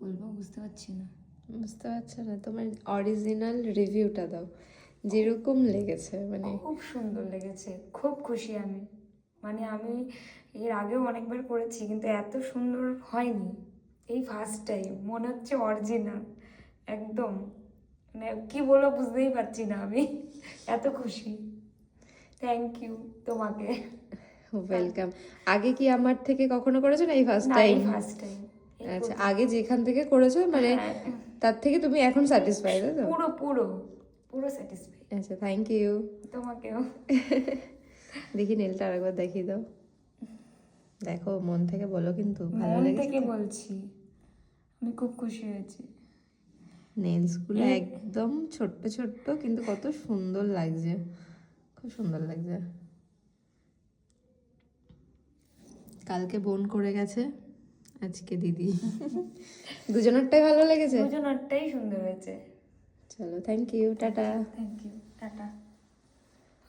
বলবো বুঝতে পারছি না। বুঝতে পারছো না? তোমার অরিজিনাল রিভিউটা দাও, যেরকম লেগেছে। মানে খুব সুন্দর লেগেছে, খুব খুশি আমি। মানে আমি এর আগেও অনেকবার করেছি কিন্তু এত সুন্দর হয়নি, এই ফার্স্ট টাইম। মনে হচ্ছে অরিজিনাল একদম। মানে কি বলবো বুঝতেই পারছি না আমি, এত খুশি। থ্যাংক ইউ তোমাকে। ওয়েলকাম। আগে কি আমার থেকে কখনো করেছো না এই ফার্স্ট না, টাইম? এই ফার্স্ট টাইম। আচ্ছা, আগে যেখান থেকে করেছো মানে হ্যাঁ, তার থেকে তুমি এখন স্যাটিসফাইড, তাই তো? পুরো পুরো পুরো স্যাটিসফাই। আচ্ছা, থ্যাংক ইউ। তোমাকেও। দেখি নেলটা আরেকবার দেখিয়ে দাও। দেখো, মন থেকে বলো কিন্তু ভালো মন লেগেছে থেকে তো? বলছি, আমি খুব খুশি হয়েছি। নেলসগুলো একদম ছোট্ট ছোট্ট কিন্তু কত সুন্দর লাগছে, খুব সুন্দর লাগছে। কালকে বোন করে গেছে, আজকে দিদি। দুজনেরটাই ভালো লেগেছে। দুজনেরটাই সুন্দর হয়েছে। চলো, thank you, tata. Thank you, tata.